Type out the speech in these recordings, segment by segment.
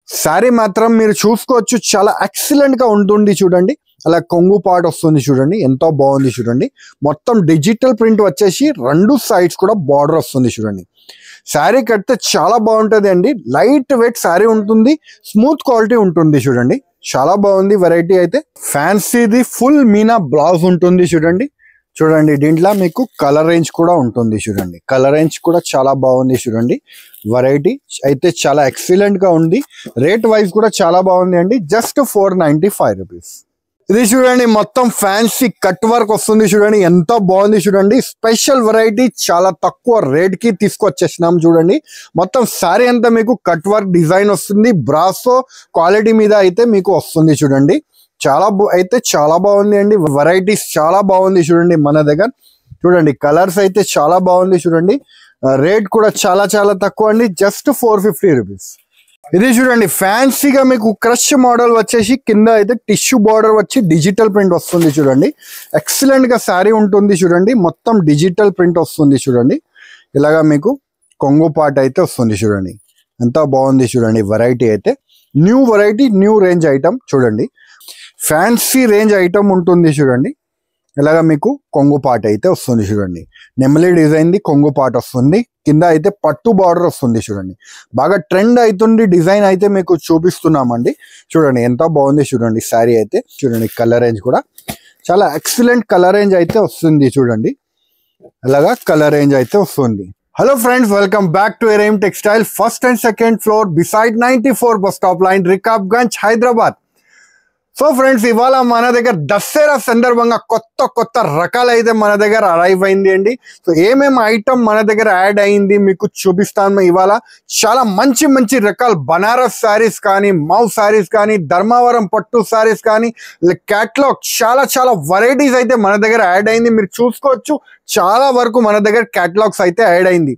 శారీ మాత్రం మీరు చూసుకోవచ్చు, చాలా ఎక్సలెంట్ గా ఉంటుంది చూడండి. అలా కొంగు పార్ట్ వస్తుంది చూడండి, ఎంతో బాగుంది చూడండి. మొత్తం డిజిటల్ ప్రింట్ వచ్చేసి రెండు సైడ్స్ కూడా బార్డర్ వస్తుంది చూడండి. శారీ కడితే చాలా బాగుంటుంది అండి. లైట్ వెయిట్ శారీ ఉంటుంది, స్మూత్ క్వాలిటీ ఉంటుంది చూడండి. చాలా బాగుంది వెరైటీ అయితే. ఫ్యాన్సీది ఫుల్ మీనా బ్లౌజ్ ఉంటుంది చూడండి. చూడండి దీంట్లో మీకు కలర్ రేంజ్ కూడా ఉంటుంది చూడండి. కలర్ రేంజ్ కూడా చాలా బాగుంది చూడండి. వెరైటీ అయితే చాలా ఎక్సలెంట్ గా ఉంది. రేట్ వైజ్ కూడా చాలా బాగుంది అండి. Just 495 rupees. ఇది చూడండి మొత్తం ఫ్యాన్సీ కట్ వర్క్ వస్తుంది చూడండి, ఎంత బాగుంది చూడండి. స్పెషల్ వెరైటీ, చాలా తక్కువ రేట్ కి తీసుకొచ్చేసినాం చూడండి. మొత్తం శారీ అంతా మీకు కట్ వర్క్ డిజైన్ వస్తుంది, బ్రాసో క్వాలిటీ మీద అయితే మీకు వస్తుంది చూడండి. చాలా బాగుంది అండి. వెరైటీస్ చాలా బాగుంది చూడండి మన దగ్గర. చూడండి కలర్స్ అయితే చాలా బాగుంది చూడండి. రేట్ కూడా చాలా తక్కువ అండి, జస్ట్ 450 రూపీస్. ఇది చూడండి ఫ్యాన్సీగా మీకు క్రష్ మోడల్ వచ్చేసి కింద అయితే టిష్యూ బార్డర్ వచ్చి డిజిటల్ ప్రింట్ వస్తుంది చూడండి. ఎక్సలెంట్ గా శారీ ఉంటుంది చూడండి. మొత్తం డిజిటల్ ప్రింట్ వస్తుంది చూడండి. ఇలాగా మీకు కొంగు పార్ట్ అయితే వస్తుంది చూడండి. ఎంత బాగుంది చూడండి. వెరైటీ అయితే new variety, new range item చూడండి. ఫ్యాన్సీ రేంజ్ ఐటమ్ ఉంటుంది చూడండి. ఇలాగా మీకు కొంగు పార్ట్ అయితే వస్తుంది చూడండి. నెమలి డిజైన్ ది కొంగు పార్ట్ వస్తుంది. కింద అయితే పట్టు బార్డర్ వస్తుంది చూడండి. బాగా ట్రెండ్ అవుతుంది డిజైన్ అయితే మీకు చూపిస్తున్నామండి. చూడండి ఎంత బాగుంది చూడండి శారీ అయితే. చూడండి కలర్ రేంజ్ కూడా చాలా ఎక్సలెంట్ కలర్ రేంజ్ అయితే వస్తుంది చూడండి. అలాగా కలర్ రేంజ్ అయితే వస్తుంది. Hello friends, welcome back to ఎరైమ్ textile, first and second floor beside 94 bus stop line, Rikabganj, Hyderabad. So friends, ఇవాళ మన దగ్గర దసరా సందర్భంగా కొత్త రకాలు అయితే మన దగ్గర అరైవ్ అయింది అండి. సో ఏమేమి ఐటమ్ మన దగ్గర యాడ్ అయింది మీకు చూపిస్తాను ఇవాళ. చాలా మంచి రకాల బనారస్ శారీస్ కానీ, మౌ శారీస్ కానీ, ధర్మవరం పట్టు శారీస్ కానీ, క్యాట్లాగ్ చాలా వెరైటీస్ అయితే మన దగ్గర యాడ్ అయింది. మీరు చూసుకోవచ్చు, చాలా వరకు మన దగ్గర క్యాటలాగ్స్ అయితే యాడ్ అయింది.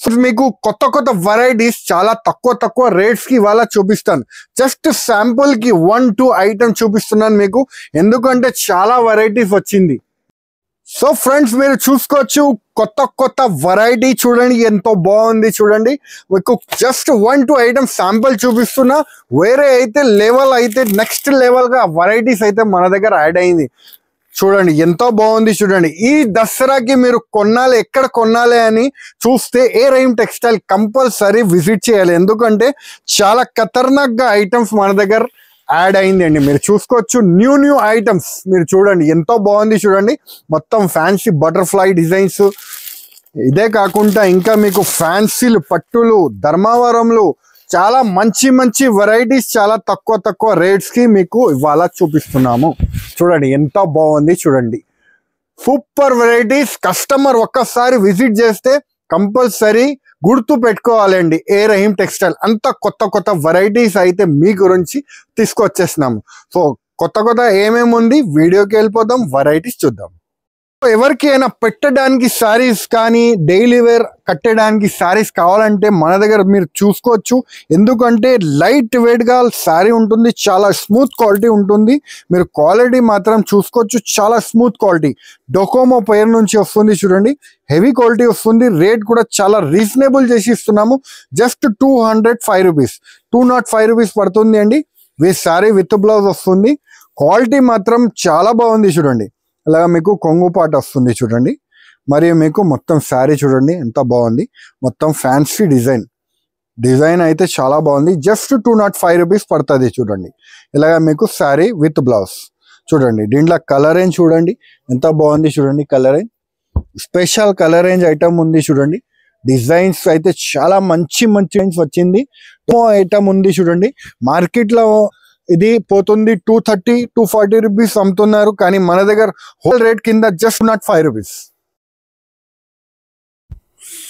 సో మీకు కొత్త వెరైటీస్ చాలా తక్కువ రేట్స్ కి ఇవాళ చూపిస్తాను. జస్ట్ శాంపుల్ కి 1-2 ఐటమ్ చూపిస్తున్నాను మీకు, ఎందుకంటే చాలా వెరైటీస్ వచ్చింది. సో ఫ్రెండ్స్, మీరు చూసుకోవచ్చు కొత్త వెరైటీ చూడండి, ఎంతో బాగుంది చూడండి. మీకు జస్ట్ 1-2 ఐటమ్ శాంపుల్ చూపిస్తున్నా. వేరే అయితే లెవెల్ అయితే నెక్స్ట్ లెవెల్ గా వెరైటీస్ అయితే మన దగ్గర యాడ్ అయింది. చూడండి ఎంతో బాగుంది చూడండి. ఈ దసరాకి మీరు కొనాలి, ఎక్కడ కొనాలి అని చూస్తే ఎరైమ్ టెక్స్టైల్ కంపల్సరీ విజిట్ చేయాలి. ఎందుకంటే చాలా ఖతర్నాక్ గా ఐటమ్స్ మన దగ్గర యాడ్ అయింది అండి. మీరు చూసుకోవచ్చు న్యూ ఐటమ్స్. మీరు చూడండి ఎంతో బాగుంది చూడండి. మొత్తం ఫ్యాన్సీ బటర్ఫ్లై డిజైన్స్. ఇదే కాకుండా ఇంకా మీకు ఫ్యాన్సీలు, పట్టులు, ధర్మవరంలు, చాలా మంచి వెరైటీస్ చాలా తక్కువ రేట్స్ కి మీకు ఇవాళ చూపిస్తున్నాము. చూడండి ఎంత బాగుంది చూడండి. Super varieties. కస్టమర్ ఒక్కసారి విజిట్ చేస్తే కంపల్సరీ గుర్తు పెట్టుకోవాలండి ఎరైమ్ టెక్స్టైల్. అంత కొత్త వెరైటీస్ అయితే మీ గురించి తీసుకొచ్చేసినాము. సో కొత్త ఏమేమి ఉంది వీడియోకి వెళ్ళిపోదాం, వెరైటీస్ చూద్దాం. ఎవరికైనా పెట్టడానికి శారీస్ కానీ, డైలీ వేర్ కట్టడానికి శారీస్ కావాలంటే మన దగ్గర మీరు చూసుకోవచ్చు. ఎందుకంటే లైట్ వెయిట్ గా శారీ ఉంటుంది, చాలా స్మూత్ క్వాలిటీ ఉంటుంది. మీరు క్వాలిటీ మాత్రం చూసుకోవచ్చు, చాలా స్మూత్ క్వాలిటీ. డొకోమో పేరు నుంచి వస్తుంది చూడండి. హెవీ క్వాలిటీ వస్తుంది. రేట్ కూడా చాలా రీజనబుల్ చేసి ఇస్తున్నాము. జస్ట్ 205 రూపీస్, 205 రూపీస్ పడుతుంది అండి. శారీ విత్ బ్లౌజ్ వస్తుంది. క్వాలిటీ మాత్రం చాలా బాగుంది చూడండి. అలాగా మీకు కొంగు పాట వస్తుంది చూడండి. మరియు మీకు మొత్తం శారీ చూడండి ఎంత బాగుంది. మొత్తం ఫ్యాన్సీ డిజైన్ అయితే చాలా బాగుంది. జస్ట్ 205 రూపీస్ పడుతుంది చూడండి. ఇలాగా మీకు శారీ విత్ బ్లౌజ్ చూడండి. దీంట్లో కలర్ రేంజ్ చూడండి ఎంత బాగుంది చూడండి. Colour range special colour range item ఉంది చూడండి. డిజైన్స్ అయితే చాలా మంచి వచ్చింది. ఐటమ్ ఉంది చూడండి. మార్కెట్ లో ఇది పోతుంది 230-240 రూపీస్ అమ్ముతున్నారు, కానీ మన దగ్గర హోల్ రేట్ కింద జస్ట్ 5 రూపీస్.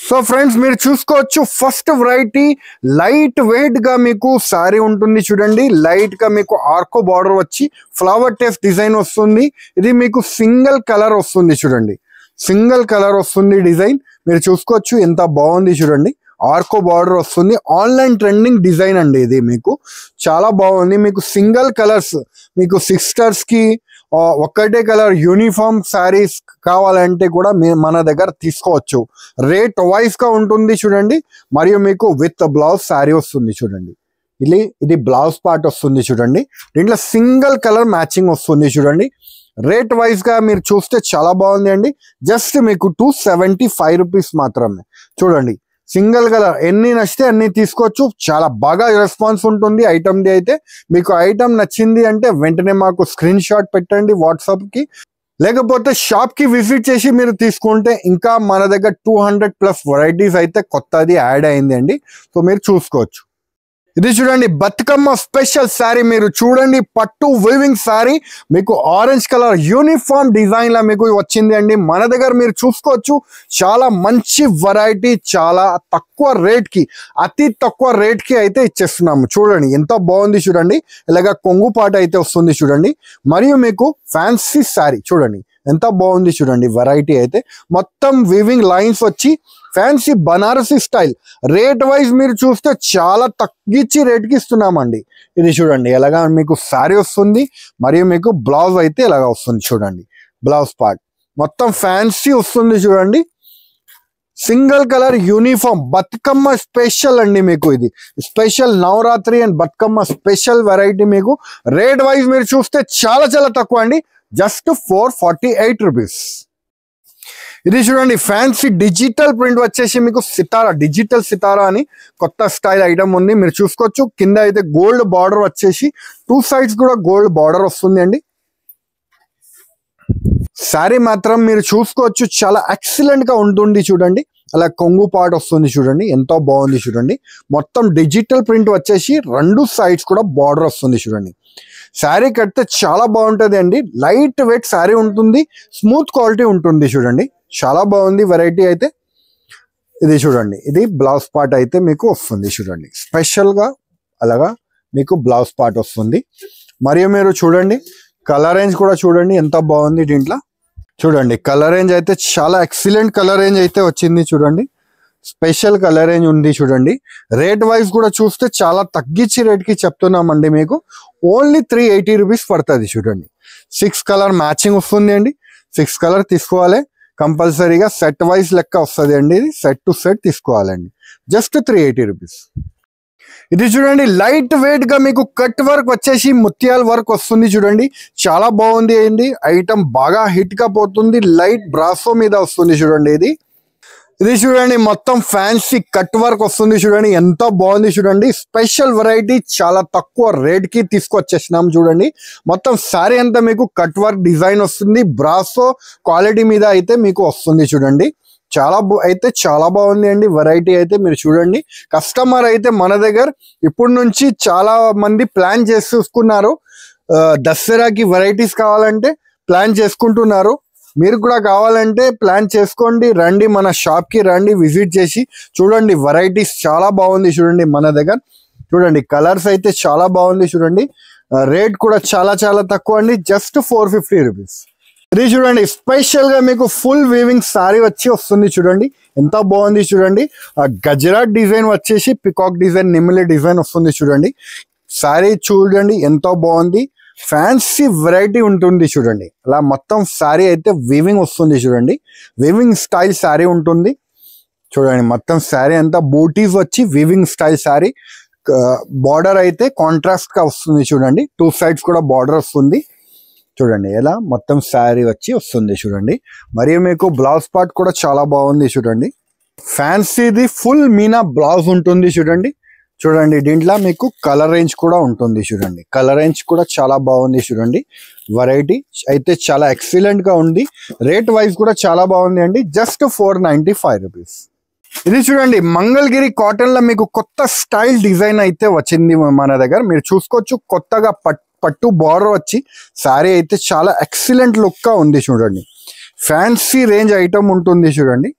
సో ఫ్రెండ్స్, మీరు చూసుకోవచ్చు ఫస్ట్ వెరైటీ లైట్ వెయిట్ గా మీకు శారీ ఉంటుంది చూడండి. లైట్ గా మీకు ఆర్కో బార్డర్ వచ్చి ఫ్లవర్ టేప్ డిజైన్ వస్తుంది. ఇది మీకు సింగిల్ కలర్ వస్తుంది చూడండి. సింగిల్ కలర్ వస్తుంది డిజైన్. మీరు చూసుకోవచ్చు ఎంత బాగుంది చూడండి. ఆర్కో బార్డర్ వస్తుంది. ఆన్లైన్ ట్రెండింగ్ డిజైన్ అండి ఇది. మీకు చాలా బాగుంది. మీకు సింగిల్ కలర్స్, మీకు సిస్టర్స్ కి ఒక్కటే కలర్ యూనిఫామ్ శారీస్ కావాలంటే కూడా మన దగ్గర తీసుకోవచ్చు. రేట్ వైజ్ గా ఉంటుంది చూడండి. మరియు మీకు విత్ బ్లౌజ్ శారీ వస్తుంది చూడండి. ఇది బ్లౌజ్ పార్ట్ వస్తుంది చూడండి. దీంట్లో సింగిల్ కలర్ మ్యాచింగ్ వస్తుంది చూడండి. రేట్ వైజ్ గా మీరు చూస్తే చాలా బాగుంది అండి. జస్ట్ మీకు 275 రూపీస్ మాత్రమే. చూడండి సింగిల్ కలర్, ఎన్ని నచ్చితే అన్ని తీసుకోవచ్చు. చాలా బాగా రెస్పాన్స్ ఉంటుంది ఐటమ్ ది. అయితే మీకు ఐటమ్ నచ్చింది అంటే వెంటనే మాకు స్క్రీన్ షాట్ పెట్టండి వాట్సాప్ కి, లేకపోతే షాప్ కి విజిట్ చేసి మీరు తీసుకుంటే ఇంకా మన దగ్గర 200+ వెరైటీస్ అయితే కొత్తది యాడ్ అయింది అండి. సో మీరు చూసుకోవచ్చు. ఇది చూడండి బతుకమ్మ స్పెషల్ శారీ. మీరు చూడండి పట్టు వీవింగ్ శారీ, మీకు ఆరెంజ్ కలర్ యూనిఫామ్ డిజైన్ లా మీకు వచ్చింది అండి. మన దగ్గర మీరు చూసుకోవచ్చు చాలా మంచి వెరైటీ, చాలా తక్కువ రేట్ కి, అతి తక్కువ రేట్ కి అయితే ఇచ్చేస్తున్నాము. చూడండి ఎంత బాగుంది చూడండి. ఇలాగా కొంగు పాట అయితే వస్తుంది చూడండి. మరియు మీకు ఫ్యాన్సీ శారీ చూడండి ఎంత బాగుంది చూడండి. వెరైటీ అయితే మొత్తం వీవింగ్ లైన్స్ వచ్చి fancy Banarasi style. Rate wise మీరు చూస్తే చాలా తగ్గించి రేట్కి ఇస్తున్నామండి. ఇది చూడండి ఎలాగా మీకు శారీ వస్తుంది, మరియు మీకు బ్లౌజ్ అయితే ఇలాగా వస్తుంది చూడండి. బ్లౌజ్ పార్ట్ మొత్తం ఫ్యాన్సీ వస్తుంది చూడండి. Single colour uniform Bathukamma special అండి. మీకు ఇది special Navratri and Bathukamma special variety. మీకు రేట్ వైజ్ మీరు చూస్తే చాలా చాలా తక్కువ అండి. Just 448 rupees. ఇది చూడండి ఫ్యాన్సీ డిజిటల్ ప్రింట్ వచ్చేసి మీకు సితారా, డిజిటల్ సితారా అని కొత్త స్టైల్ ఐటమ్ ఉంది. మీరు చూసుకోవచ్చు కింద అయితే గోల్డ్ బార్డర్ వచ్చేసి 2 సైడ్స్ కూడా గోల్డ్ బార్డర్ వస్తుంది అండి. శారీ మాత్రం మీరు చూసుకోవచ్చు చాలా ఎక్సలెంట్ గా ఉంటుంది చూడండి. అలా కొంగు పార్ట్ వస్తుంది చూడండి ఎంతో బాగుంది చూడండి. మొత్తం డిజిటల్ ప్రింట్ వచ్చేసి 2 సైడ్స్ కూడా బార్డర్ వస్తుంది చూడండి. శారీ కడితే చాలా బాగుంటుంది అండి. లైట్ వెయిట్ శారీ ఉంటుంది, స్మూత్ క్వాలిటీ ఉంటుంది చూడండి. చాలా బాగుంది వెరైటీ అయితే. ఇది చూడండి ఇది బ్లౌజ్ పార్ట్ అయితే మీకు వస్తుంది చూడండి. స్పెషల్ గా అలాగా మీకు బ్లౌజ్ పార్ట్ వస్తుంది. మరియు మీరు చూడండి కలర్ రేంజ్ కూడా చూడండి ఎంత బాగుంది దీంట్లో. చూడండి కలర్ రేంజ్ అయితే చాలా ఎక్సలెంట్ కలర్ రేంజ్ అయితే వచ్చింది చూడండి. స్పెషల్ కలర్ రేంజ్ ఉంది చూడండి. రేట్ వైజ్ కూడా చూస్తే చాలా తగ్గించి రేట్ కి చెప్తున్నామండి. మీకు ఓన్లీ 380 రూపీస్ పడుతుంది చూడండి. 6 కలర్ మ్యాచింగ్ వస్తుంది అండి. 6 కలర్ తీసుకోవాలి కంపల్సరీగా. సెట్ వైజ్ లెక్క వస్తుంది అండి. ఇది సెట్ టు సెట్ తీసుకోవాలండి. Just 380 rupees. ఇది చూడండి లైట్ వెయిట్ గా మీకు కట్ వర్క్ వచ్చేసి ముత్యాల వర్క్ వస్తుంది చూడండి. చాలా బాగుంది అండి. ఐటమ్ బాగా హిట్ గా పోతుంది. లైట్ బ్రాసో మీద వస్తుంది చూడండి. ఇది చూడండి మొత్తం ఫ్యాన్సీ కట్ వర్క్ వస్తుంది చూడండి ఎంత బాగుంది చూడండి. స్పెషల్ వెరైటీ చాలా తక్కువ రేట్ కి తీసుకొచ్చేసినాం చూడండి. మొత్తం శారీ అంతా మీకు కట్ వర్క్ డిజైన్ వస్తుంది. బ్రాసో క్వాలిటీ మీద అయితే మీకు వస్తుంది చూడండి. చాలా బాగుంది అండి వెరైటీ అయితే. మీరు చూడండి కస్టమర్ అయితే మన దగ్గర ఇప్పటి నుంచి చాలా మంది ప్లాన్ చేసుకున్నారు. దసరాకి వెరైటీస్ కావాలంటే ప్లాన్ చేసుకుంటున్నారు. మీరు కూడా కావాలంటే ప్లాన్ చేసుకోండి. రండి మన షాప్ కి రండి, విజిట్ చేసి చూడండి. వెరైటీస్ చాలా బాగుంది చూడండి మన దగ్గర. చూడండి కలర్స్ అయితే చాలా బాగుంది చూడండి. రేట్ కూడా చాలా చాలా తక్కువ అండి. Just 450 rupees. ఇది చూడండి స్పెషల్ గా మీకు ఫుల్ వీవింగ్ సారీ వచ్చి వస్తుంది చూడండి ఎంత బాగుంది చూడండి. గజరాట్ డిజైన్ వచ్చేసి పికాక్ డిజైన్, నిమిలి డిజైన్ వస్తుంది చూడండి. సారీ చూడండి ఎంతో బాగుంది. ఫ్యాన్సీ వెరైటీ ఉంటుంది చూడండి. అలా మొత్తం శారీ అయితే వీవింగ్ వస్తుంది చూడండి. వీవింగ్ స్టైల్ శారీ ఉంటుంది చూడండి. మొత్తం శారీ అంతా బూటీస్ వచ్చి వీవింగ్ స్టైల్ శారీ. బార్డర్ అయితే కాంట్రాస్ట్ గా వస్తుంది చూడండి. 2 సైడ్స్ కూడా బార్డర్ వస్తుంది చూడండి. ఎలా మొత్తం శారీ వచ్చి వస్తుంది చూడండి. మరియు మీకు బ్లౌజ్ పార్ట్ కూడా చాలా బాగుంది చూడండి. ఫ్యాన్సీది ఫుల్ మీనా బ్లౌజ్ ఉంటుంది చూడండి. చూడండి దీంట్లో మీకు కలర్ రేంజ్ కూడా ఉంటుంది చూడండి. కలర్ రేంజ్ కూడా చాలా బాగుంది చూడండి. వెరైటీ అయితే చాలా ఎక్సలెంట్ గా ఉంది. రేట్ వైజ్ కూడా చాలా బాగుంది అండి. Just 495 rupees. ఇది చూడండి మంగళగిరి కాటన్ లో మీకు కొత్త స్టైల్ డిజైన్ అయితే వచ్చింది మన దగ్గర. మీరు చూసుకోవచ్చు కొత్తగా పట్టు బార్డర్ వచ్చి శారీ అయితే చాలా ఎక్సలెంట్ లుక్ గా ఉంది చూడండి. ఫ్యాన్సీ రేంజ్ ఐటమ్ ఉంటుంది చూడండి.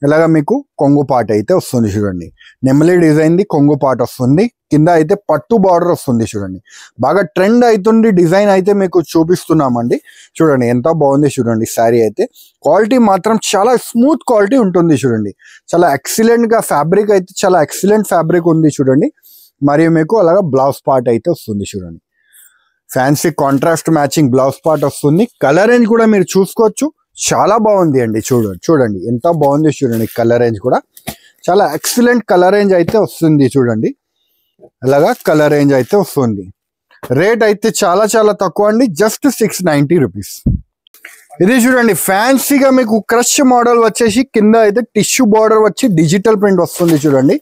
ఇలాగా మీకు కొంగు పాట అయితే వస్తుంది చూడండి. నెమలి డిజైన్ ది కొంగు పాట వస్తుంది. కింద అయితే పట్టు బార్డర్ వస్తుంది చూడండి. బాగా ట్రెండ్ అవుతుంది డిజైన్ అయితే మీకు చూపిస్తున్నామండి. చూడండి ఎంత బాగుంది చూడండి. శారీ అయితే క్వాలిటీ మాత్రం చాలా స్మూత్ క్వాలిటీ ఉంటుంది చూడండి. చాలా ఎక్సలెంట్ గా ఫ్యాబ్రిక్ అయితే చాలా ఎక్సలెంట్ ఫ్యాబ్రిక్ ఉంది చూడండి. మరియు మీకు అలాగా బ్లౌజ్ పార్ట్ అయితే వస్తుంది చూడండి. Fancy contrast matching blouse part వస్తుంది. కలర్ రేంజ్ కూడా మీరు చూసుకోవచ్చు చాలా బాగుంది అండి. చూడండి ఎంత బాగుంది చూడండి. కలర్ రేంజ్ కూడా చాలా ఎక్సలెంట్ కలర్ రేంజ్ అయితే వస్తుంది చూడండి. అలాగా కలర్ రేంజ్ అయితే వస్తుంది. రేట్ అయితే చాలా చాలా తక్కువ అండి, జస్ట్ 690 రూపీస్. ఇది చూడండి ఫ్యాన్సీగా మీకు క్రష్ మోడల్ వచ్చేసి కింద అయితే టిష్యూ బార్డర్ వచ్చి డిజిటల్ ప్రింట్ వస్తుంది చూడండి.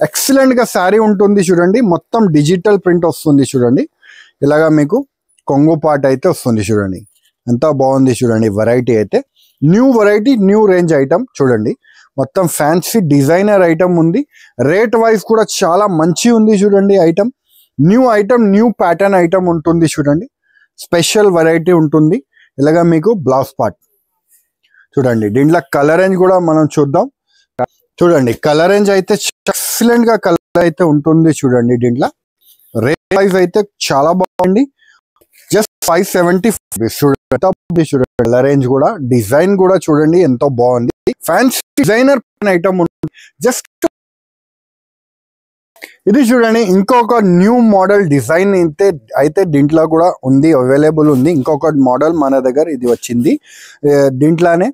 ఎక్సలెంట్ గా శారీ ఉంటుంది చూడండి, మొత్తం డిజిటల్ ప్రింట్ వస్తుంది చూడండి. ఇలాగా మీకు కొంగు పార్ట్ అయితే వస్తుంది చూడండి, ఎంత బాగుంది చూడండి. వెరైటీ అయితే new variety, new range item చూడండి. మొత్తం ఫ్యాన్సీ డిజైనర్ ఐటమ్ ఉంది. రేట్ వైజ్ కూడా చాలా మంచి ఉంది చూడండి. ఐటమ్ న్యూ ప్యాటర్న్ ఐటమ్ ఉంటుంది చూడండి. స్పెషల్ వెరైటీ ఉంటుంది. ఇలాగా మీకు బ్లౌజ్ పార్ట్ చూడండి. దీంట్లో కలర్ రేంజ్ కూడా మనం చూద్దాం చూడండి. కలర్ రేంజ్ అయితే ఎక్సలెంట్ గా కలర్ అయితే ఉంటుంది చూడండి. దీంట్లో రేట్ వైజ్ అయితే చాలా బాగుంది, జస్ట్ 570 చూడండి. చూడండి కలర్ రేంజ్ కూడా, డిజైన్ కూడా చూడండి ఎంతో బాగుంది. ఫ్యాన్సీ డిజైనర్ ఐటమ్ ఉంటుంది. జస్ట్ ఇది చూడండి ఇంకొక న్యూ మోడల్ డిజైన్ అయితే దీంట్లో కూడా ఉంది, అవైలబుల్ ఉంది. ఇంకొక మోడల్ మన దగ్గర ఇది వచ్చింది. దీంట్లోనే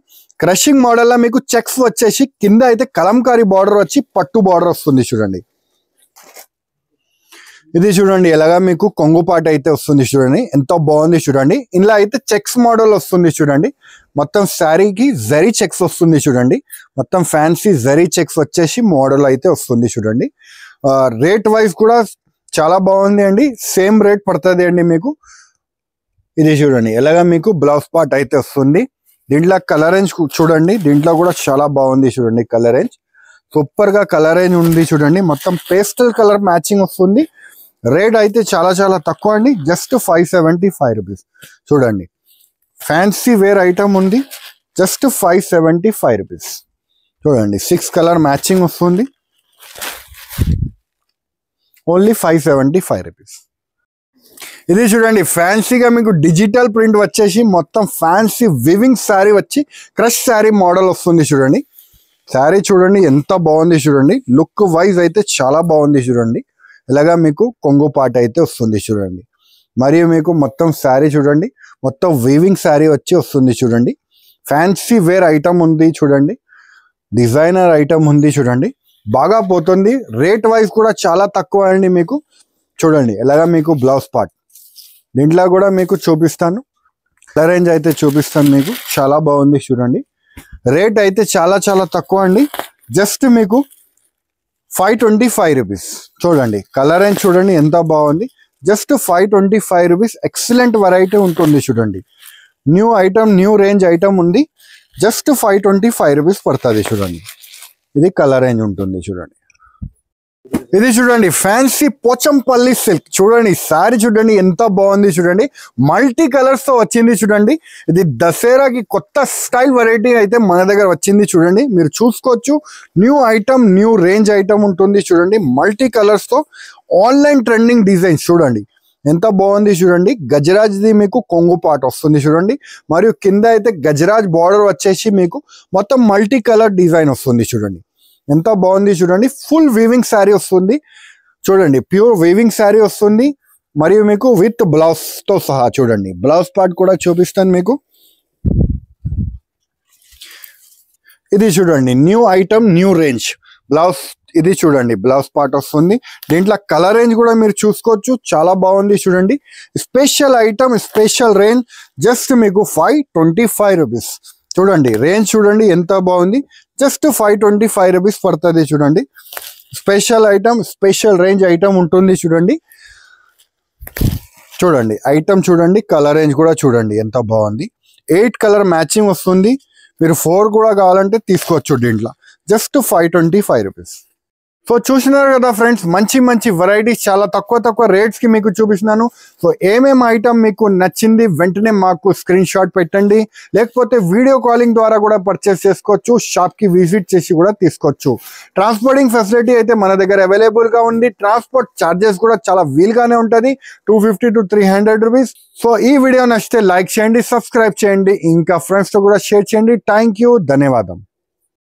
క్రషింగ్ మోడల్ లో మీకు చెక్స్ వచ్చేసి కింద అయితే కలంకారీ బార్డర్ వచ్చి పట్టు బార్డర్ వస్తుంది చూడండి. ఇది చూడండి ఎలాగా మీకు కొంగు పాట అయితే వస్తుంది చూడండి, ఎంతో బాగుంది చూడండి. ఇందులో అయితే చెక్స్ మోడల్ వస్తుంది చూడండి. మొత్తం శారీకి జరీ చెక్స్ వస్తుంది చూడండి. మొత్తం ఫ్యాన్సీ జరీ చెక్స్ వచ్చేసి మోడల్ అయితే వస్తుంది చూడండి. రేట్ వైజ్ కూడా చాలా బాగుంది అండి, సేమ్ రేట్ పడుతుంది అండి మీకు. ఇది చూడండి ఎలాగా మీకు బ్లౌజ్ పార్ట్ అయితే వస్తుంది. దీంట్లో కలర్ రేంజ్ చూడండి, దీంట్లో కూడా చాలా బాగుంది చూడండి. కలర్ రేంజ్ సూపర్ గా కలర్ రేంజ్ ఉంది చూడండి. మొత్తం పేస్టల్ కలర్ మ్యాచింగ్ వస్తుంది. రేట్ అయితే చాలా చాలా తక్కువ అండి, జస్ట్ 575 రూపీస్ చూడండి. ఫ్యాన్సీ వేర్ ఐటమ్ ఉంది, జస్ట్ 575 రూపీస్ చూడండి. 6 కలర్ మ్యాచింగ్ వస్తుంది, ఓన్లీ 575 రూపీస్. ఇది చూడండి ఫ్యాన్సీగా మీకు డిజిటల్ ప్రింట్ వచ్చేసి మొత్తం ఫ్యాన్సీ వివింగ్ శారీ వచ్చి క్రష్ శారీ మోడల్ వస్తుంది చూడండి. శారీ చూడండి ఎంత బాగుంది చూడండి. లుక్ వైజ్ అయితే చాలా బాగుంది చూడండి. ఇలాగా మీకు కొంగు పాట అయితే వస్తుంది చూడండి. మరియు మీకు మొత్తం శారీ చూడండి, మొత్తం వీవింగ్ శారీ వచ్చి వస్తుంది చూడండి. ఫ్యాన్సీ వేర్ ఐటమ్ ఉంది చూడండి, డిజైనర్ ఐటమ్ ఉంది చూడండి, బాగా పోతుంది. రేట్ వైజ్ కూడా చాలా తక్కువ అండి మీకు చూడండి. ఇలాగా మీకు బ్లౌజ్ పార్ట్ దీంట్లో కూడా మీకు చూపిస్తాను, కలర్ రేంజ్ అయితే చూపిస్తాను మీకు. చాలా బాగుంది చూడండి. రేట్ అయితే చాలా చాలా తక్కువ అండి, జస్ట్ మీకు 525 రూపీస్ చూడండి. కలర్ రేంజ్ చూడండి ఎంత బాగుంది, జస్ట్ 525 రూపీస్. ఎక్సలెంట్ వెరైటీ ఉంటుంది చూడండి. New item, new range item ఉంది, జస్ట్ 525 రూపీస్ పడుతుంది చూడండి. ఇది కలర్ రేంజ్ ఉంటుంది చూడండి. ఇది చూడండి ఫ్యాన్సీ పోచంపల్లి సిల్క్ చూడండి. శారీ చూడండి ఎంత బాగుంది చూడండి. మల్టీ కలర్స్ తో వచ్చింది చూడండి. ఇది దసరాకి కొత్త స్టైల్ వెరైటీ అయితే మన దగ్గర వచ్చింది చూడండి. మీరు చూసుకోవచ్చు, new item, new range item ఉంటుంది చూడండి. మల్టీ కలర్స్ తో ఆన్లైన్ ట్రెండింగ్ డిజైన్స్ చూడండి ఎంత బాగుంది చూడండి. గజరాజ్ది మీకు కొంగు పాట వస్తుంది చూడండి. మరియు కింద అయితే గజరాజ్ బార్డర్ వచ్చేసి మీకు మొత్తం మల్టీ కలర్ డిజైన్ వస్తుంది చూడండి. ఎంత బాగుంది చూడండి. ఫుల్ వీవింగ్ శారీ వస్తుంది చూడండి, ప్యూర్ వీవింగ్ శారీ వస్తుంది. మరియు మీకు విత్ బ్లౌజ్ తో సహా చూడండి. బ్లౌజ్ పార్ట్ కూడా చూపిస్తాను మీకు. ఇది చూడండి new item, new range blouse. ఇది చూడండి బ్లౌజ్ పార్ట్ వస్తుంది. దీంట్లో కలర్ రేంజ్ కూడా మీరు చూసుకోవచ్చు, చాలా బాగుంది చూడండి. Special item, special range, just మీకు 525 రూపీస్ చూడండి. రేంజ్ చూడండి ఎంత బాగుంది, జస్ట్ 525 రూపీస్ పడుతుంది చూడండి. Special item, special range item ఉంటుంది చూడండి. చూడండి ఐటమ్ చూడండి, కలర్ రేంజ్ కూడా చూడండి ఎంత బాగుంది. 8 కలర్ మ్యాచింగ్ వస్తుంది. మీరు 4 కూడా కావాలంటే తీసుకోవచ్చు దీంట్లో, జస్ట్ 525 రూపీస్. సో చూసినారు కదా ఫ్రెండ్స్, మంచి మంచి వెరైటీస్ చాలా తక్కువ రేట్స్ కి మీకు చూపిస్తున్నాను. సో ఏమేమి ఐటమ్ మీకు నచ్చింది వెంటనే మాకు స్క్రీన్ షాట్ పెట్టండి, లేకపోతే వీడియో కాలింగ్ ద్వారా కూడా పర్చేస్ చేసుకోవచ్చు, షాప్ కి విజిట్ చేసి కూడా తీసుకోవచ్చు. ట్రాన్స్పోర్టింగ్ ఫెసిలిటీ అయితే మన దగ్గర అవైలబుల్ గా ఉంది. ట్రాన్స్పోర్ట్ చార్జెస్ కూడా చాలా వీలుగానే ఉంటుంది, 250 to 300 రూపీస్. సో ఈ వీడియో నచ్చితే లైక్ చేయండి, సబ్స్క్రైబ్ చేయండి, ఇంకా ఫ్రెండ్స్ తో కూడా షేర్ చేయండి. థ్యాంక్ యూ, ధన్యవాదం.